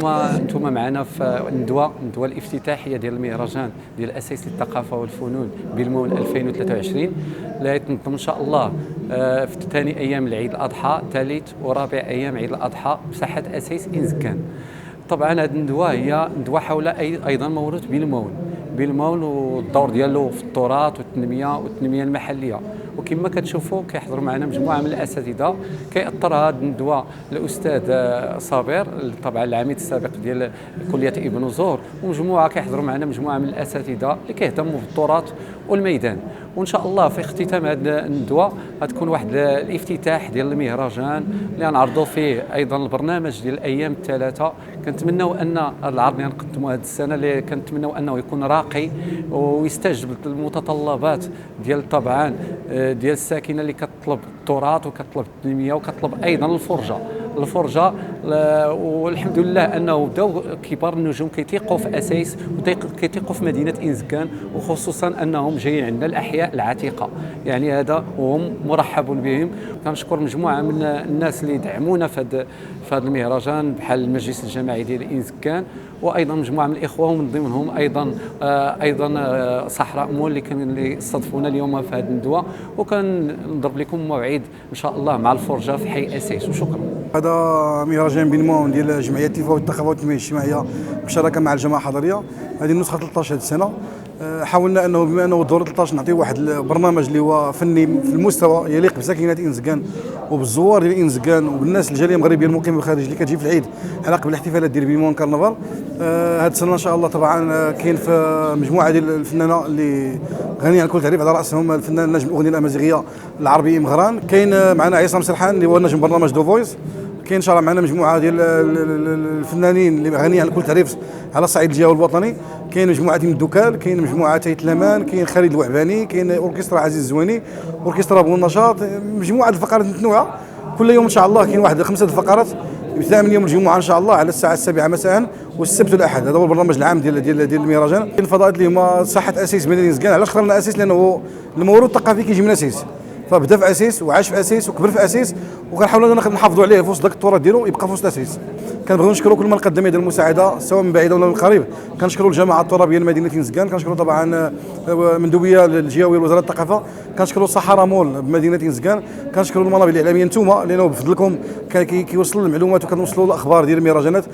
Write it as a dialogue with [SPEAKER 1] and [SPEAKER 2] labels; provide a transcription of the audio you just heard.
[SPEAKER 1] انتم معنا في الندوه الافتتاحيه ديال المهرجان ديال اساس الثقافه والفنون بالمول 2023 اللي يتنظم ان شاء الله في ثاني ايام العيد الاضحى، ثالث ورابع ايام عيد الاضحى بساحه اساس انزكان. طبعا هذه الندوه هي ندوه حول ايضا موروث بالمول والدور ديالو في التراث والتنميه المحليه. وكما كتشوفوا كيحضروا معنا مجموعه من الاساتذه. كيأطر هذه الندوه الاستاذ صابر طبعا العميد السابق ديال كليه ابن زور، ومجموعه كيحضروا معنا مجموعه من الاساتذه اللي كيهتموا بالتراث والميدان. وان شاء الله في اختتام هذه الندوه غتكون واحد الافتتاح ديال المهرجان اللي غنعرضوا فيه ايضا البرنامج ديال الايام الثلاثه. كنتمنوا ان العرض اللي غنقدموا هذه السنه اللي كنتمنوا انه يكون راقي ويستجب المتطلبات ديال طبعا ديال الساكنه اللي كتطلب التراث وكتطلب التنميه وكتطلب ايضا الفرجه. والحمد لله انه بداو كبار النجوم كيثيقوا في اساس وكيثيقوا في مدينه انزكان، وخصوصا انهم جايين عندنا الاحياء العتيقه، يعني هذا وهم مرحب بهم. كنشكر مجموعه من الناس اللي دعمونا في هذا المهرجان بحال المجلس الجماعي ديال انزكان، وايضا مجموعه من الاخوه ومن ضمنهم ايضا صحراء مول اللي استضفونا اليوم في هذه الندوه. وكنضرب لكم موعد ان شاء الله مع الفرجه في حي اساس. وشكرا.
[SPEAKER 2] هذا مهرجان بالمول ديال جمعيه التلفاز والثقافه والتنميه الاجتماعيه بالشراكه مع الجماعه الحضريه. هذه النسخه 13 هذه السنه. حاولنا انه بما انه الدور 13 نعطيو واحد البرنامج اللي هو فني في المستوى يليق بساكنه انزكان وبالزوار ديال انزكان وبالناس الجاليه المغربيه المقيمه بالخارج اللي كتجي في العيد على قبل الاحتفالات ديال بالمول كارنفال. هذه السنه ان شاء الله طبعا كاين في مجموعه ديال الفنانه اللي غنيه عن كل تعريف، على راسهم الفنان نجم الاغنيه الامازيغيه العربي مغران. كاين معنا عصام سرحان اللي هو نجم برنامج دو فويس. كاين ان شاء الله معنا مجموعه ديال الفنانين اللي غنيه عن كل تعريف على الصعيد الجهوي الوطني. كاين مجموعه من الدكال، كاين مجموعه تايت لامان، كاين خالد الوعباني، كاين اوركسترا عزيز الزويني، اوركسترا بو النشاط، مجموعه الفقرات متنوعه. كل يوم ان شاء الله كاين واحد 5 الفقرات ابتداء من يوم الجمعه ان شاء الله على الساعه 7 مساء والسبت والاحد. هذا هو البرنامج العام ديال المهرجان. كاين الفضاءات اللي هما صحه اساس مدينه انزكان. علاش اخترنا اساس؟ لانه الموروث الثقافي كيجي من اساس، فبدا في اساس وعاش في اساس وكبر في اساس، وكنحاولوا نحافظوا عليه في وسط ذاك التراث ديالو يبقى في وسط اساس. كنبغيو نشكروا كل من قدم يد المساعده سواء من بعيد ولا من قريب. كنشكروا الجماعه الترابيه لمدينه انزكان، كنشكروا طبعا مندوبيه الجهويه لوزاره الثقافه، كنشكروا صحراء مول بمدينه انزكان، كنشكروا المنابر الاعلاميه نتوما لانه بفضلكم كيوصلوا المعلومات وكنوصلوا الاخبار ديال المهرجانات.